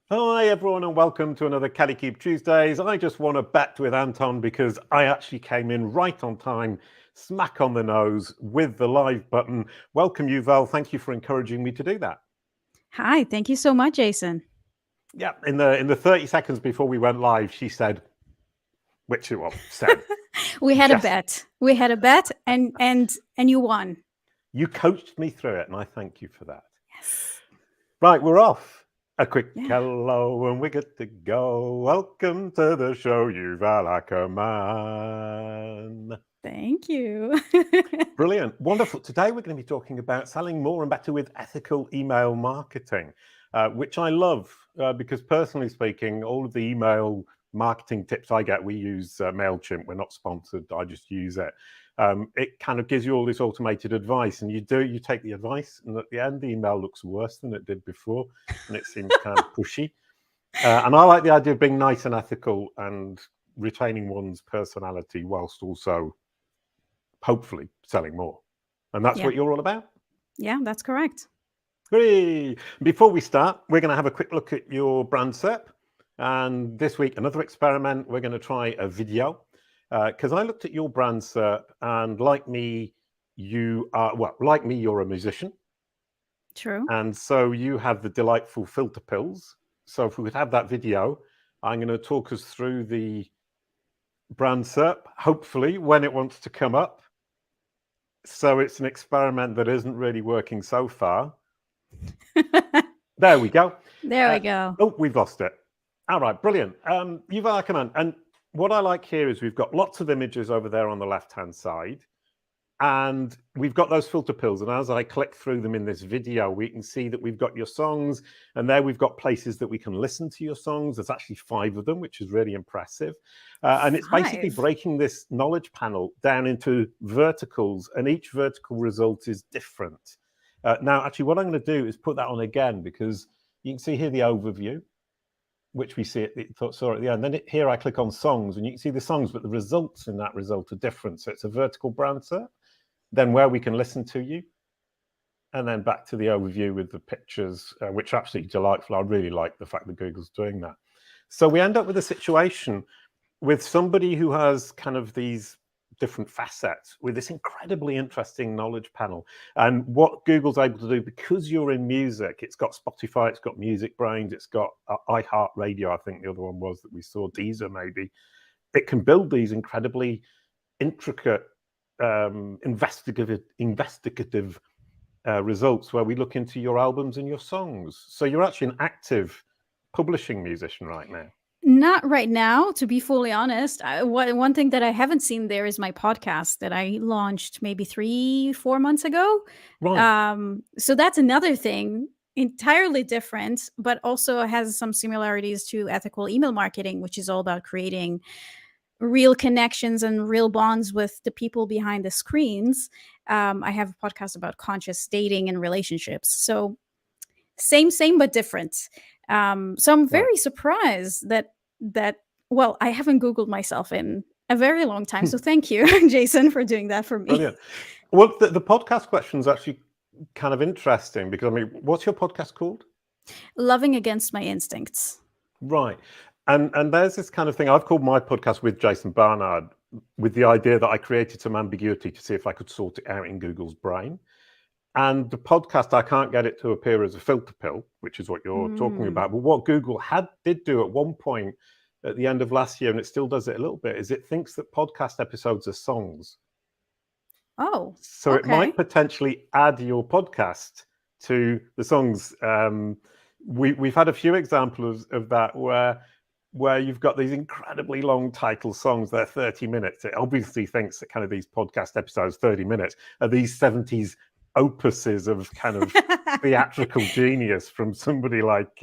Hi everyone and welcome to another Kalicube Tuesdays. I just want to bet with Anton because I actually came in right on time, smack on the nose with the live button. Welcome Yuval, thank you for encouraging me to do that. Hi, thank you so much, Jason. Yeah, in the 30 seconds before we went live, she said, said, We had a just, bet. We had a bet and you won. you coached me through it and I thank you for that. Yes. Right, we're off. A quick Yeah. hello and we're good to go. Welcome to the show, Yuval Ackerman. Thank you. Brilliant. Wonderful. Today we're going to be talking about selling more and better with ethical email marketing, which I love because personally speaking, all of the email marketing tips I get, we use MailChimp. We're not sponsored. I just use it. It kind of gives you all this automated advice and you take the advice and at the end, the email looks worse than it did before and it seems kind of pushy. And I like the idea of being nice and ethical and retaining one's personality whilst also hopefully selling more. And that's Yeah. what you're all about? Yeah, that's correct. Hooray! Before we start, we're going to have a quick look at your brand SERP. And this week, another experiment, we're going to try a video. Because I looked at your brand SERP and like me, you're a musician. True. And so you have the delightful filter pills. So if we could have that video, I'm going to talk us through the brand SERP, hopefully when it wants to come up. So it's an experiment that isn't really working so far. There we go. There we go. Oh, we've lost it. All right, brilliant. Yuval Ackerman. And what I like here is we've got lots of images over there on the left-hand side. And we've got those filter pills. And as I click through them in this video, we can see that we've got your songs. And there we've got places that we can listen to your songs. There's actually 5 of them, which is really impressive. And it's basically 5. breaking this knowledge panel down into verticals. And each vertical result is different. Now, actually, what I'm going to do is put that on again, because you can see here the overview, which we saw at the end. Then here I click on songs, and you can see the songs, but the results in that result are different. So it's a vertical brand SERP. Then where we can listen to you, and then back to the overview with the pictures, which are absolutely delightful. I really like the fact that Google's doing that. So we end up with a situation with somebody who has kind of these different facets with this incredibly interesting knowledge panel. And what Google's able to do, because you're in music, it's got Spotify, it's got Music Brains, it's got iHeartRadio, I think the other one was that we saw, Deezer maybe. It can build these incredibly intricate investigative results where we look into your albums and your songs. So you're actually an active publishing musician right now. Not right now, to be fully honest. One thing that I haven't seen there is my podcast that I launched maybe 3-4 months ago. Right. So that's another thing, entirely different, but also has some similarities to ethical email marketing, which is all about creating real connections and real bonds with the people behind the screens. I have a podcast about conscious dating and relationships. So same, but different. So I'm very surprised that well, I haven't Googled myself in a very long time. So thank you, Jason, for doing that for me. Brilliant. Well, the podcast question is actually kind of interesting because, I mean, what's your podcast called? Loving Against My Instincts. Right. And there's this kind of thing I've called my podcast with Jason Barnard, with the idea that I created some ambiguity to see if I could sort it out in Google's brain. And the podcast, I can't get it to appear as a filter pill, which is what you're talking about. But what Google did do at one point at the end of last year, and it still does it a little bit, is it thinks that podcast episodes are songs. Oh, so okay. It might potentially add your podcast to the songs. We've had a few examples of that where you've got these incredibly long title songs. They're 30 minutes. It obviously thinks that kind of these podcast episodes, 30 minutes, are these 70s opuses of kind of theatrical genius from somebody like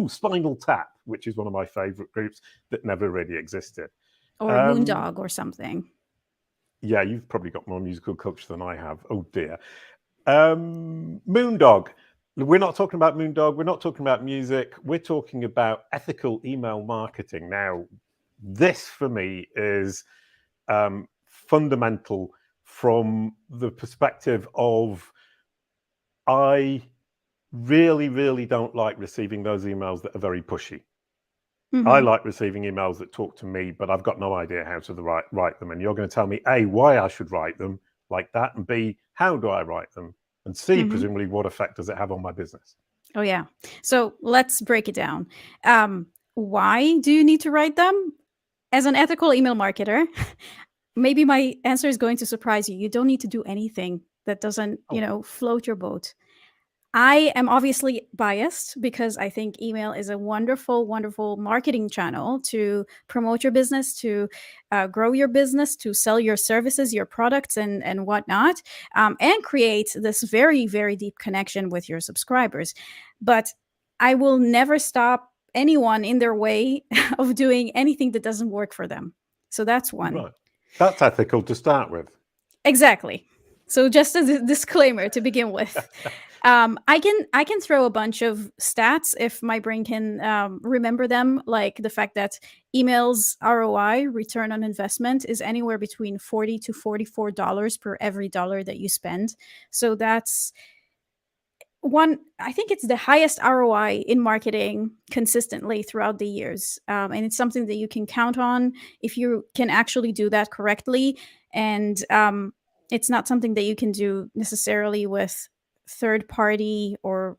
Spinal Tap, which is one of my favorite groups that never really existed, or Moondog or something. Yeah, you've probably got more musical culture than I have. Oh dear. Moondog. We're not talking about Moondog. We're not talking about music. We're talking about ethical email marketing. Now, this for me is fundamental from the perspective of I really, really don't like receiving those emails that are very pushy. Mhm. I like receiving emails that talk to me, but I've got no idea how to write them. And you're going to tell me, A, why I should write them like that, and B, how do I write them? And C, Mhm. presumably, what effect does it have on my business? Oh, yeah. So let's break it down. Why do you need to write them? As an ethical email marketer, maybe my answer is going to surprise you. You don't need to do anything that doesn't, Oh. float your boat. I am obviously biased because I think email is a wonderful, wonderful marketing channel to promote your business, to grow your business, to sell your services, your products, and whatnot, and create this very, very deep connection with your subscribers. But I will never stop anyone in their way of doing anything that doesn't work for them. So that's one. Right. That's ethical to start with. Exactly. So just as a disclaimer to begin with, I can throw a bunch of stats if my brain can remember them, like the fact that emails ROI, return on investment, is anywhere between $40 to $44 per every dollar that you spend. So that's one. I think it's the highest ROI in marketing consistently throughout the years, and it's something that you can count on if you can actually do that correctly. And it's not something that you can do necessarily with third party or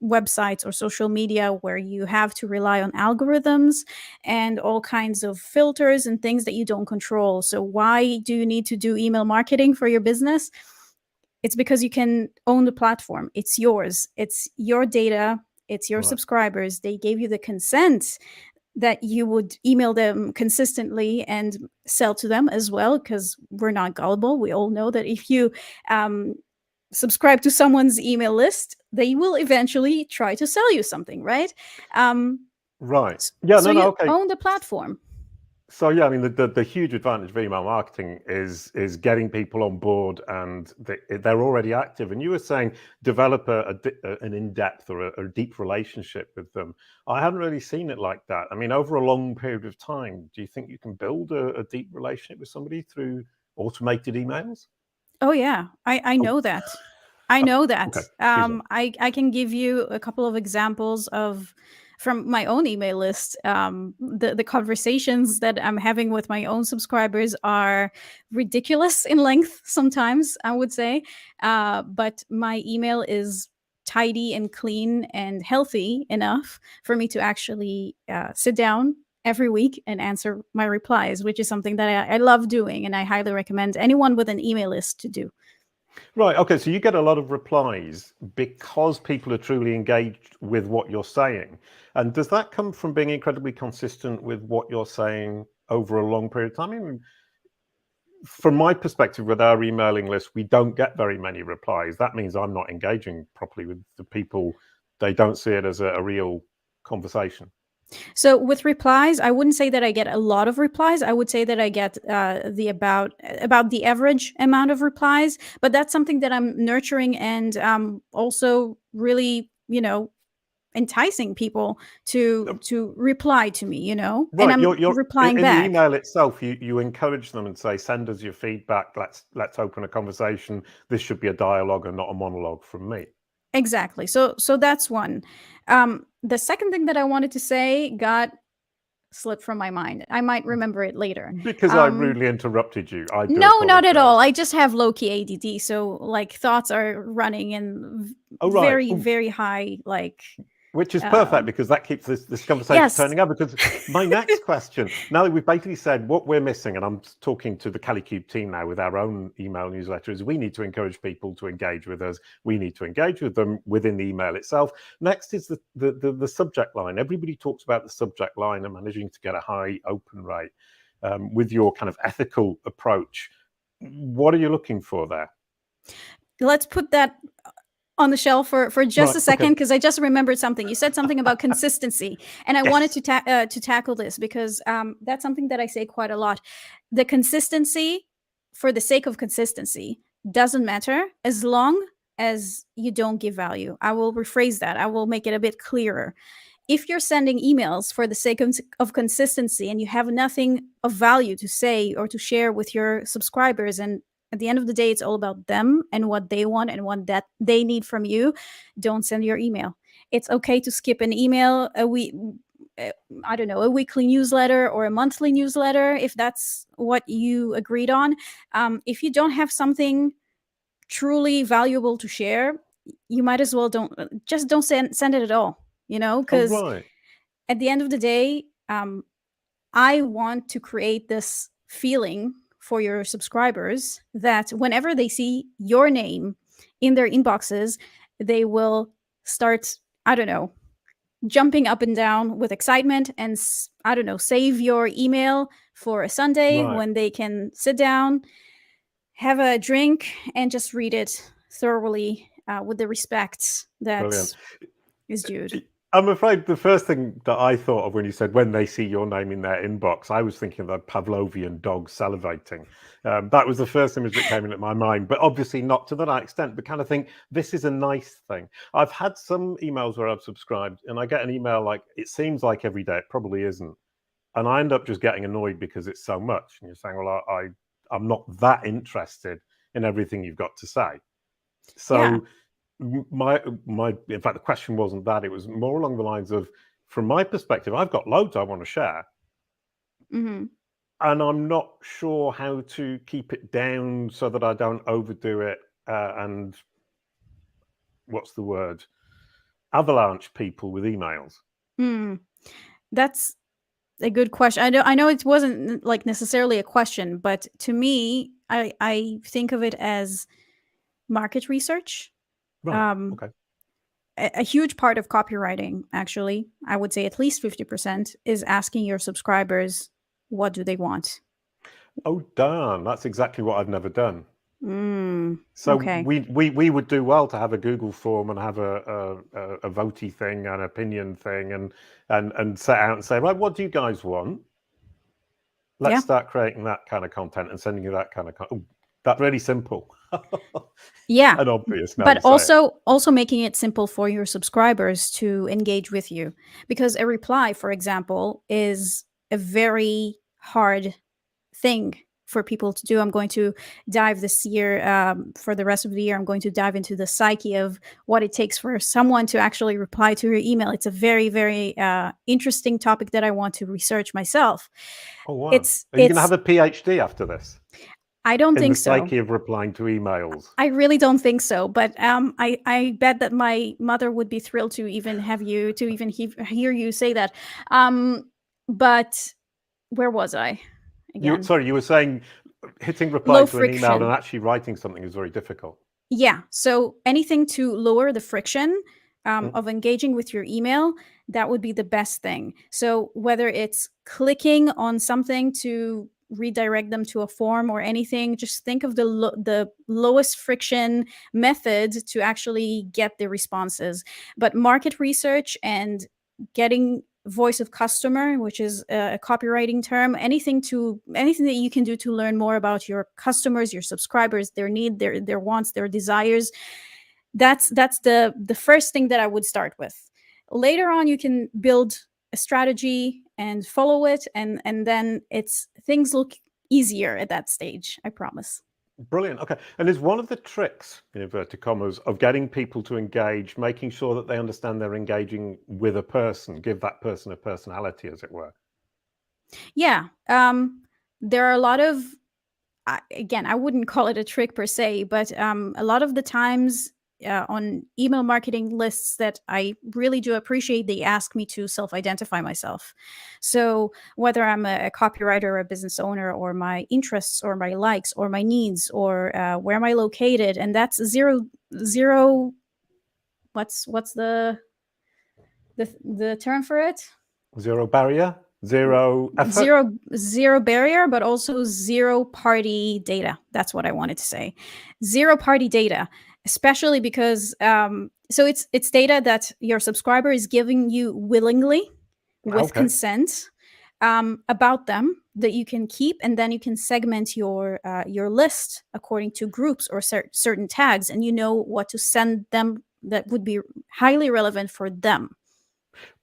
websites or social media, where you have to rely on algorithms and all kinds of filters and things that you don't control. So why do you need to do email marketing for your business? It's because you can own the platform. It's yours. It's your data. It's your Right. subscribers. They gave you the consent that you would email them consistently and sell to them as well, because we're not gullible. We all know that if you subscribe to someone's email list, they will eventually try to sell you something, right? Right. Yeah, So no, you okay. own the platform. So yeah, I mean, the huge advantage of email marketing is getting people on board, and they're already active. And you were saying develop an in-depth or a deep relationship with them. I haven't really seen it like that. I mean, over a long period of time, do you think you can build a deep relationship with somebody through automated emails? Oh yeah, I know that. I know that. Okay. Excuse me. I can give you a couple of examples of from my own email list. The conversations that I'm having with my own subscribers are ridiculous in length sometimes, I would say. But my email is tidy and clean and healthy enough for me to actually sit down every week and answer my replies, which is something that I love doing, and I highly recommend anyone with an email list to do. Right. Okay. So you get a lot of replies because people are truly engaged with what you're saying. And does that come from being incredibly consistent with what you're saying over a long period of time? I mean, from my perspective, with our emailing list, we don't get very many replies. That means I'm not engaging properly with the people. They don't see it as a real conversation. So with replies, I wouldn't say that I get a lot of replies. I would say that I get the about the average amount of replies, but that's something that I'm nurturing and also really, enticing people to reply to me, and Right, I'm you're replying in the back. email itself. You encourage them and say, "Send us your feedback. Let's open a conversation. This should be a dialogue and not a monologue from me." Exactly. So that's one. The second thing that I wanted to say got slipped from my mind. I might remember it later. Because I rudely interrupted you. I do No, not at all. apologize. I just have low-key ADD, so, like, thoughts are running in Oh, right. very, Oh, very high, like, which is perfect um because that keeps this conversation yes. turning over. Because my next question, now that we've basically said what we're missing, and I'm talking to the Kalicube team now with our own email newsletter, is we need to encourage people to engage with us. We need to engage with them within the email itself. Next is the subject line. Everybody talks about the subject line and managing to get a high open rate. With your kind of ethical approach, what are you looking for there? Let's put that on the shelf for just Right. a second, Okay. because I just remembered something. You said something about consistency, and I wanted Yes. to tackle this because that's something that I say quite a lot. The consistency, for the sake of consistency, doesn't matter as long as you don't give value. I will rephrase that. I will make it a bit clearer. If you're sending emails for the sake of consistency and you have nothing of value to say or to share with your subscribers, and at the end of the day, it's all about them and what they want and what that they need from you. Don't send your email. It's okay to skip an email, a weekly newsletter or a monthly newsletter, if that's what you agreed on. If you don't have something truly valuable to share, you might as well don't send it at all, because at the end of the day, I want to create this feeling for your subscribers that whenever they see your name in their inboxes, they will start, jumping up and down with excitement and, save your email for a Sunday when they can sit down, have a drink, and just read it thoroughly with the respect that is due. I'm afraid the first thing that I thought of when you said when they see your name in their inbox, I was thinking of the Pavlovian dog salivating. That was the first image that came into my mind, but obviously not to that extent, but kind of think this is a nice thing. I've had some emails where I've subscribed and I get an email like, it seems like every day, it probably isn't. And I end up just getting annoyed because it's so much. And you're saying, well, I'm not that interested in everything you've got to say. So my in fact, the question wasn't that. It was more along the lines of, from my perspective, I've got loads I want to share. Mm-hmm. And I'm not sure how to keep it down so that I don't overdo it and what's the word? Avalanche people with emails. That's a good question. I know it wasn't like necessarily a question, but to me, I think of it as market research. Right. Okay. A huge part of copywriting, actually, I would say at least 50%, is asking your subscribers, what do they want? Oh, darn. That's exactly what I've never done. So okay. we would do well to have a Google form and have a votey thing, an opinion thing, and set out and say, right, what do you guys want? Let's start creating that kind of content and sending you that kind of content. That's really simple. And obvious. But also making it simple for your subscribers to engage with you, because a reply, for example, is a very hard thing for people to do. I'm going to dive this year, for the rest of the year, I'm going to dive into the psyche of what it takes for someone to actually reply to your email. It's a very, very interesting topic that I want to research myself. Oh, wow. Are you going to have a PhD after this? I don't think so. In the psyche of replying to emails. I really don't think so, but I bet that my mother would be thrilled to even have you, to even hear you say that. But where was I? Again? You were saying hitting reply to an email and actually writing something is very difficult. Yeah, so anything to lower the friction of engaging with your email, that would be the best thing. So whether it's clicking on something to redirect them to a form or anything, just think of the lowest friction method to actually get the responses. But market research and getting voice of customer, which is a copywriting term, anything that you can do to learn more about your customers, your subscribers, their need, their wants, their desires, that's the first thing that I would start with. Later on, you can build a strategy and follow it, and then things look easier at that stage, I promise. Brilliant. Okay. And is one of the tricks, in inverted commas, of getting people to engage, making sure that they understand they're engaging with a person, give that person a personality, as it were? Yeah. There are a lot of, again, I wouldn't call it a trick per se, but a lot of the times on email marketing lists that I really do appreciate, they ask me to self-identify myself. So whether I'm a copywriter or a business owner, or my interests or my likes or my needs, or where am I located, and that's zero. What's the term for it? Zero barrier, zero effort. Zero barrier, but also zero party data. That's what I wanted to say. Zero party data. Especially because so it's data that your subscriber is giving you willingly with consent about them, that you can keep, and then you can segment your list according to groups or certain tags, and you know what to send them that would be highly relevant for them.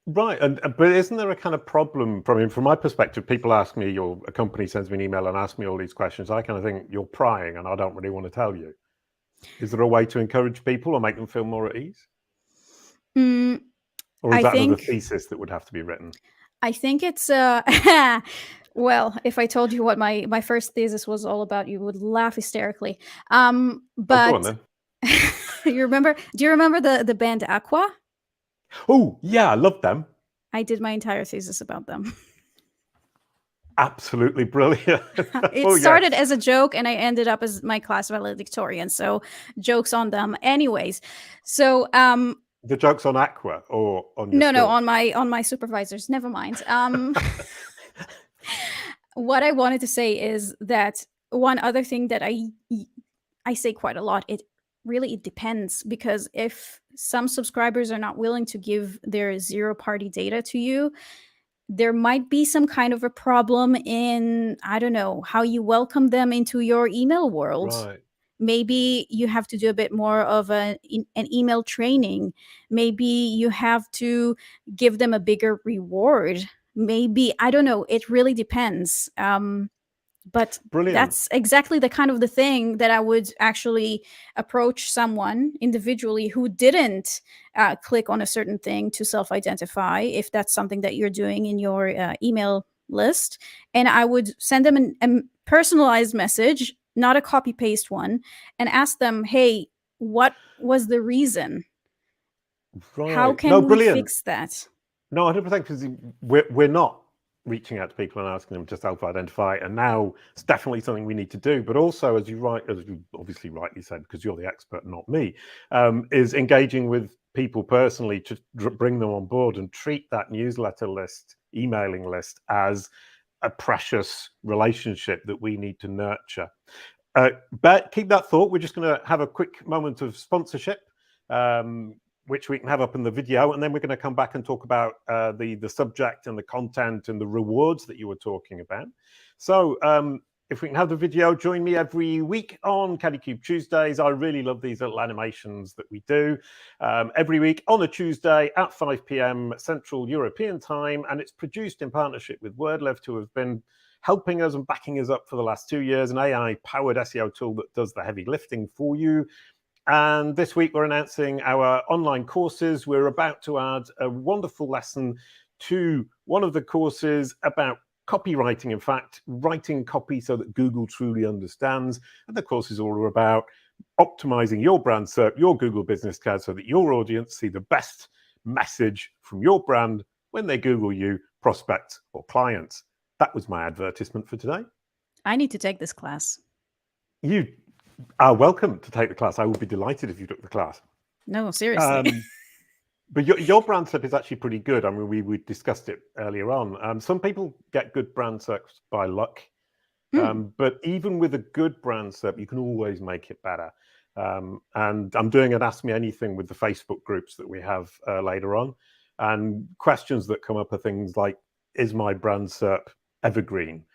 Right, but isn't there a kind of problem? From my perspective, people ask me, or a company sends me an email and asks me all these questions. I kind of think you're prying, and I don't really want to tell you. Is there a way to encourage people or make them feel more at ease? Mm, Or is I that another think thesis that would have to be written? I think it's well, if I told you what my first thesis was all about, you would laugh hysterically. Oh, go on But then. do you remember the band Aqua? Oh, yeah, I love them. I did my entire thesis about them. Absolutely brilliant. It Oh, started yes. as a joke and I ended up as my class valedictorian. So jokes on them. Anyways, so The joke's on Aqua or on your no, school? on my supervisors. Never mind. What I wanted to say is that one other thing that I say quite a lot, it depends, because if some subscribers are not willing to give their zero party data to you, there might be some kind of a problem in, I don't know, how you welcome them into your email world. Right. Maybe you have to do a bit more of an email training. Maybe you have to give them a bigger reward. Maybe, I don't know, it really depends. But Brilliant. that's exactly the thing that I would actually approach someone individually who didn't click on a certain thing to self-identify, if that's something that you're doing in your email list. And I would send them a personalized message, not a copy paste one, and ask them, hey, what was the reason? How Right. No, can we brilliant. fix that? No, 100%, because we're not reaching out to people and asking them to self-identify, and now it's definitely something we need to do. But also, as you obviously rightly said, because you're the expert, not me, is engaging with people personally to bring them on board and treat that newsletter list, emailing list, as a precious relationship that we need to nurture. But keep that thought. We're just going to have a quick moment of sponsorship. Which we can have up in the video, and then we're going to come back and talk about the subject and the content and the rewards that you were talking about. So if we can have the video, join me every week on Kalicube Tuesdays. I really love these little animations that we do every week on a Tuesday at 5 p.m. Central European time, and it's produced in partnership with Wordlift, who have been helping us and backing us up for the last 2 years, an AI-powered SEO tool that does the heavy lifting for you. And this week we're announcing our online courses. We're about to add a wonderful lesson to one of the courses about copywriting. In fact, writing copy so that Google truly understands. And the course is all about optimizing your brand SERP, your Google business card, so that your audience see the best message from your brand when they Google you, prospects or clients. That was my advertisement for today. I need to take this class. You are welcome to take the class. I would be delighted if you took the class. No, seriously. But your brand SERP is actually pretty good. I mean, we discussed it earlier on. Some people get good brand SERPs by luck. But even with a good brand SERP, you can always make it better. And I'm doing an Ask Me Anything with the Facebook groups that we have later on. And questions that come up are things like, is my brand SERP evergreen?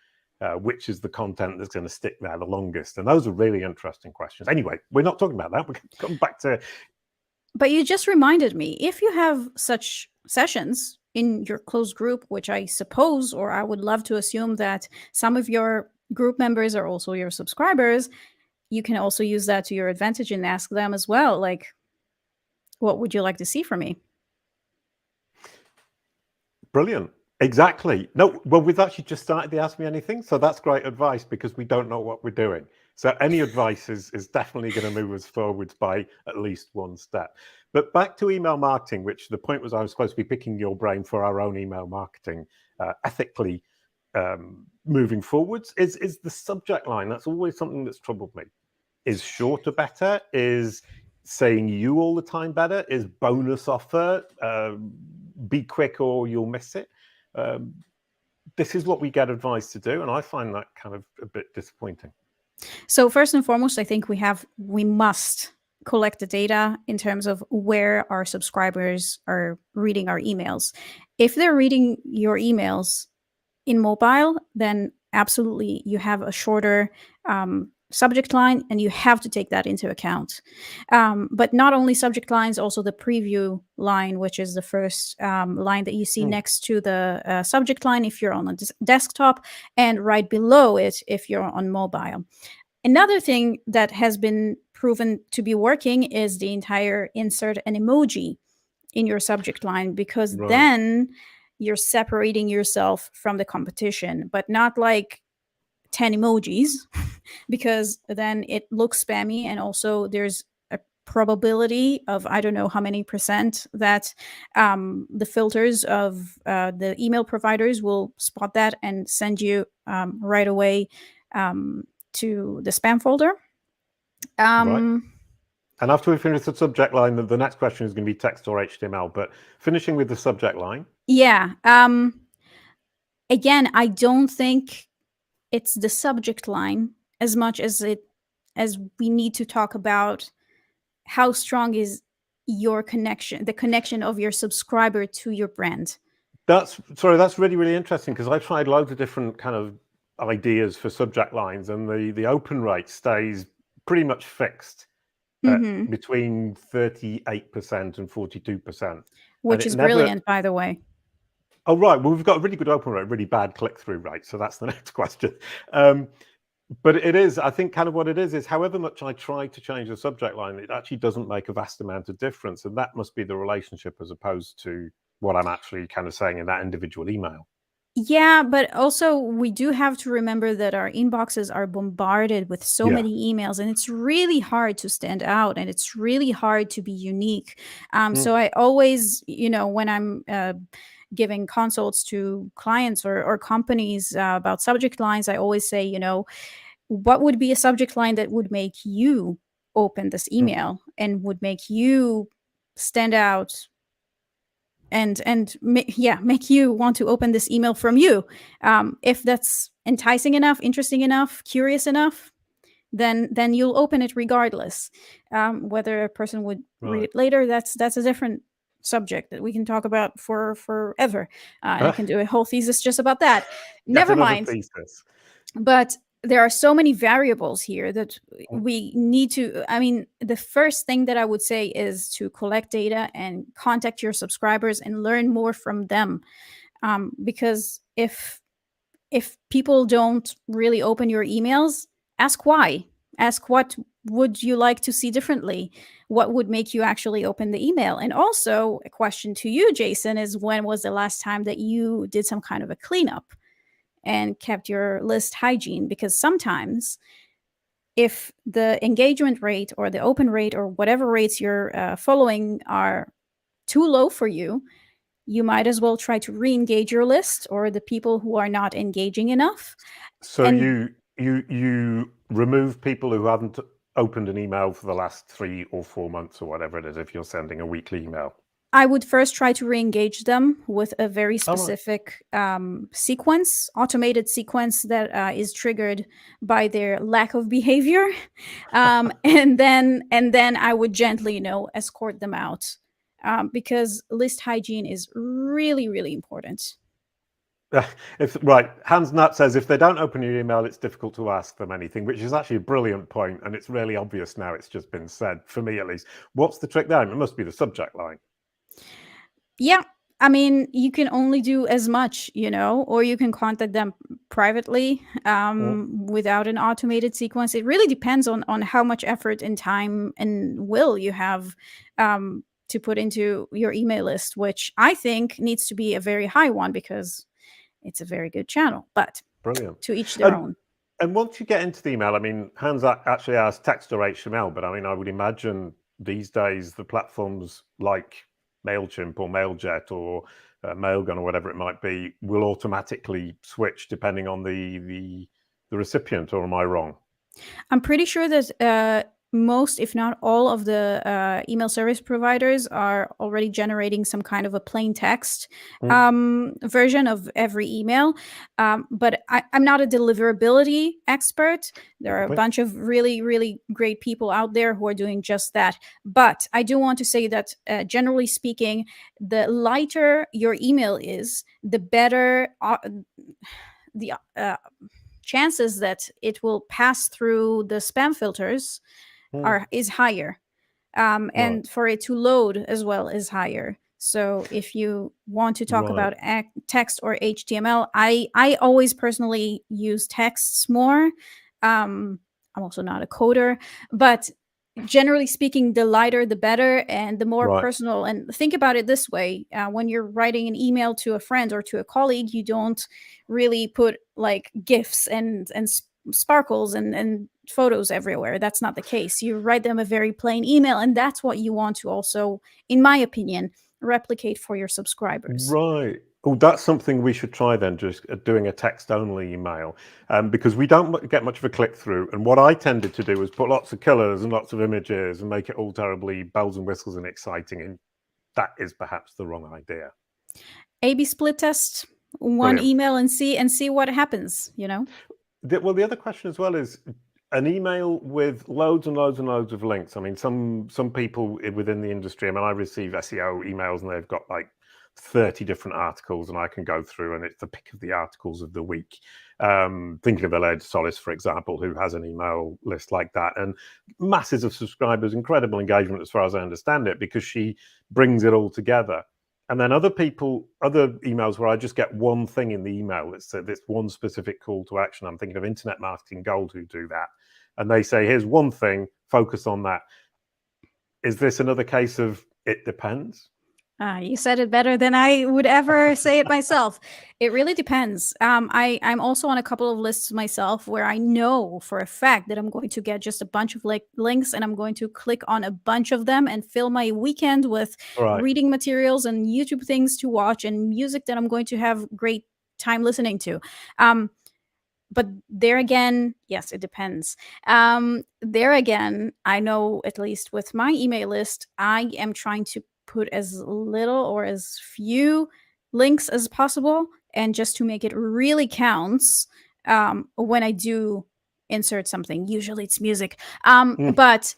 Which is the content that's going to stick there the longest? And those are really interesting questions. Anyway, we're not talking about that. We're going to come back to... But you just reminded me, if you have such sessions in your closed group, which I suppose, or I would love to assume that some of your group members are also your subscribers, you can also use that to your advantage and ask them as well, like, what would you like to see from me? Brilliant. Exactly. No, well, we've actually just started the Ask Me Anything, so that's great advice because we don't know what we're doing. So any advice is definitely going to move us forwards by at least one step. But back to email marketing, which the point was I was supposed to be picking your brain for our own email marketing ethically moving forwards, is the subject line. That's always something that's troubled me. Is shorter better? Is saying you all the time better? Is bonus offer? Be quick or you'll miss it. This is what we get advised to do, and I find that kind of a bit disappointing. So first and foremost, I think we must collect the data in terms of where our subscribers are reading our emails. If they're reading your emails in mobile, then absolutely you have a shorter subject line, and you have to take that into account. But not only subject lines, also the preview line, which is the first line that you see next to the subject line if you're on a desktop, and right below it if you're on mobile. Another thing that has been proven to be working is the entire insert an emoji in your subject line, because then you're separating yourself from the competition, but not like 10 emojis, because then it looks spammy, and also there's a probability of I don't know how many percent that the filters of the email providers will spot that and send you right away to the spam folder. Right. And after we finish the subject line, the next question is going to be text or HTML, but finishing with the subject line. Yeah. Again, I don't think it's the subject line as much as we need to talk about how strong is your connection, the connection of your subscriber to your brand. That's really, really interesting, because I've tried loads of different kind of ideas for subject lines, and the open rate stays pretty much fixed between 38% and 42%. Which is brilliant, by the way. Oh, right. Well, we've got a really good open rate, really bad click-through rate. So that's the next question. But it is, I think kind of what it is however much I try to change the subject line, it actually doesn't make a vast amount of difference. And that must be the relationship as opposed to what I'm actually kind of saying in that individual email. Yeah, but also we do have to remember that our inboxes are bombarded with so many emails, and it's really hard to stand out, and it's really hard to be unique. So I always, when I'm giving consults to clients or companies about subject lines, I always say, what would be a subject line that would make you open this email and would make you stand out and make you want to open this email from you. If that's enticing enough, interesting enough, curious enough, then you'll open it regardless. Whether a person would read it later, that's a different subject that we can talk about for forever. And I can do a whole thesis just about that. Never mind. But there are so many variables here that we need to, the first thing that I would say is to collect data and contact your subscribers and learn more from them. Because if people don't really open your emails, ask why. Ask what would you like to see differently? What would make you actually open the email? And also a question to you, Jason, is when was the last time that you did some kind of a cleanup and kept your list hygiene? Because sometimes if the engagement rate or the open rate or whatever rates you're following are too low for you, you might as well try to re-engage your list or the people who are not engaging enough. So you remove people who haven't opened an email for the last 3 or 4 months or whatever it is, if you're sending a weekly email. I would first try to re-engage them with a very specific sequence, automated sequence that is triggered by their lack of behavior, and then I would gently, escort them out, because list hygiene is really, really important. Hans Nat says if they don't open your email, it's difficult to ask them anything, which is actually a brilliant point, and it's really obvious now. It's just been said, for me at least. What's the trick there? It must be the subject line. Yeah, you can only do as much, or you can contact them privately without an automated sequence. It really depends on how much effort and time and will you have to put into your email list, which I think needs to be a very high one because it's a very good channel. But brilliant. To each their own. And once you get into the email, Hans actually asked text or HTML, but I would imagine these days the platforms like MailChimp or MailJet or Mailgun or whatever it might be will automatically switch depending on the recipient, or am I wrong? I'm pretty sure that most, if not all, of the email service providers are already generating some kind of a plain text version of every email. But I'm not a deliverability expert. There are a bunch of really, really great people out there who are doing just that. But I do want to say that generally speaking, the lighter your email is, the better chances that it will pass through the spam filters is higher. And for it to load as well is higher. So if you want to talk about text or HTML, I always personally use texts more. I'm also not a coder, but generally speaking, the lighter the better, and the more personal. And think about it this way: when you're writing an email to a friend or to a colleague, you don't really put like GIFs and sparkles and photos everywhere. That's not the case. You write them a very plain email, and that's what you want to also, in my opinion, replicate for your subscribers. Right. Oh, that's something we should try then, just doing a text-only email, because we don't get much of a click-through. And what I tended to do was put lots of colors and lots of images and make it all terribly bells and whistles and exciting. And that is perhaps the wrong idea. A/B split test one email and see what happens, you know? Well, the other question as well is an email with loads and loads and loads of links. I mean, some people within the industry, I mean, I receive SEO emails and they've got like 30 different articles, and I can go through and it's the pick of the articles of the week. Thinking of Elaine Solis, for example, who has an email list like that, and masses of subscribers, incredible engagement as far as I understand it, because she brings it all together. And then other emails where I just get one thing in the email. It's this one specific call to action. I'm thinking of Internet Marketing Gold, who do that. And they say, here's one thing, focus on that. Is this another case of it depends? You said it better than I would ever say it myself. It really depends. I'm also on a couple of lists myself where I know for a fact that I'm going to get just a bunch of links, and I'm going to click on a bunch of them and fill my weekend with reading materials and YouTube things to watch and music that I'm going to have great time listening to. But there again, yes, it depends. There again, I know, at least with my email list, I am trying to put as little or as few links as possible, and just to make it really counts when I do insert something. Usually it's music. But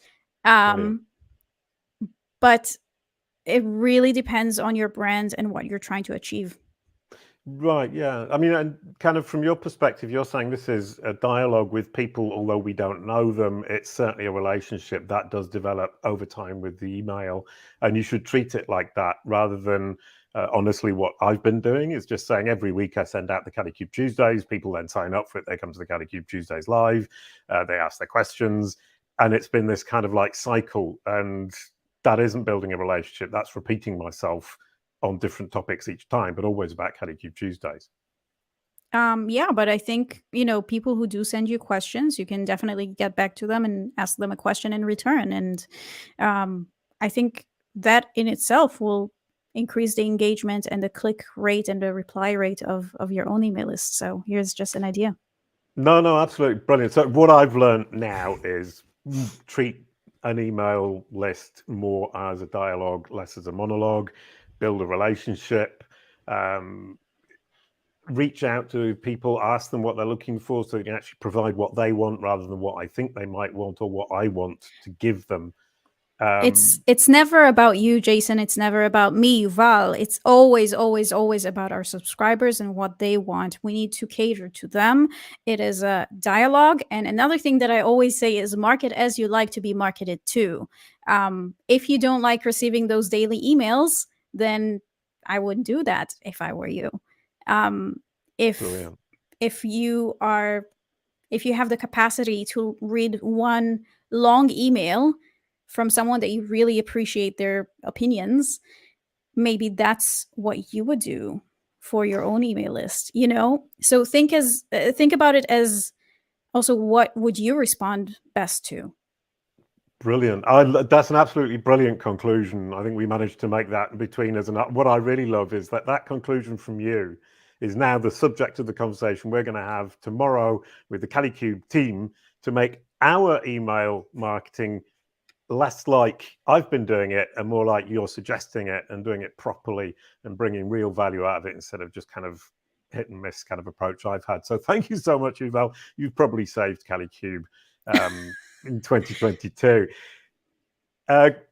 it really depends on your brand and what you're trying to achieve. Right, yeah. I mean, and kind of from your perspective, you're saying this is a dialogue with people, although we don't know them. It's certainly a relationship that does develop over time with the email, and you should treat it like that rather than, honestly, what I've been doing is just saying every week I send out the Kalicube Tuesdays. People then sign up for it. They come to the Kalicube Tuesdays live. They ask their questions, and it's been this kind of like cycle, and that isn't building a relationship. That's repeating myself on different topics each time, but always about Kalicube Tuesdays. Yeah, but I think, people who do send you questions, you can definitely get back to them and ask them a question in return. And I think that in itself will increase the engagement and the click rate and the reply rate of your own email list. So here's just an idea. No, absolutely brilliant. So what I've learned now is treat an email list more as a dialogue, less as a monologue. Build a relationship, reach out to people, ask them what they're looking for, so you can actually provide what they want rather than what I think they might want or what I want to give them. It's never about you, Jason. It's never about me, Yuval. It's always, always, always about our subscribers and what they want. We need to cater to them. It is a dialogue. And another thing that I always say is market as you like to be marketed to. If you don't like receiving those daily emails, then I wouldn't do that if I were you. If you have the capacity to read one long email from someone that you really appreciate their opinions, maybe that's what you would do for your own email list, So think about it as also, what would you respond best to? Brilliant. That's an absolutely brilliant conclusion. I think we managed to make that between us. And what I really love is that conclusion from you is now the subject of the conversation we're going to have tomorrow with the Kalicube team to make our email marketing less like I've been doing it and more like you're suggesting it and doing it properly and bringing real value out of it instead of just kind of hit and miss kind of approach I've had. So thank you so much, Yuval. You've probably saved Kalicube in 2022.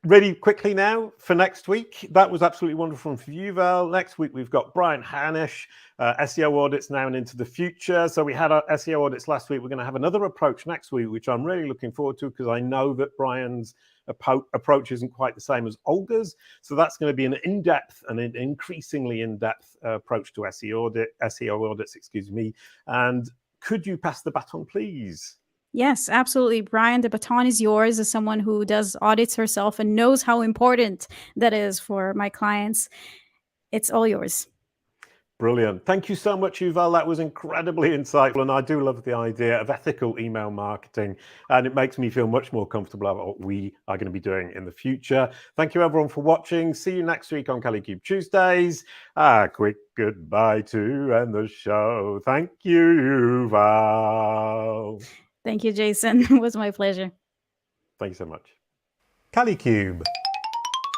Really quickly now for next week. That was absolutely wonderful from Yuval. Next week, we've got Brian Harnish, SEO audits now and into the future. So we had our SEO audits last week. We're going to have another approach next week, which I'm really looking forward to because I know that Brian's approach isn't quite the same as Olga's. So that's going to be an in-depth and an increasingly in-depth approach to SEO audits, excuse me. And could you pass the baton, please? Yes, absolutely. Brian, the baton is yours as someone who does audits herself and knows how important that is for my clients. It's all yours. Brilliant. Thank you so much, Yuval. That was incredibly insightful. And I do love the idea of ethical email marketing. And it makes me feel much more comfortable about what we are going to be doing in the future. Thank you, everyone, for watching. See you next week on Kalicube Tuesdays. A quick goodbye to end the show. Thank you, Yuval. Thank you, Jason. It was my pleasure. Thank you so much. Kalicube.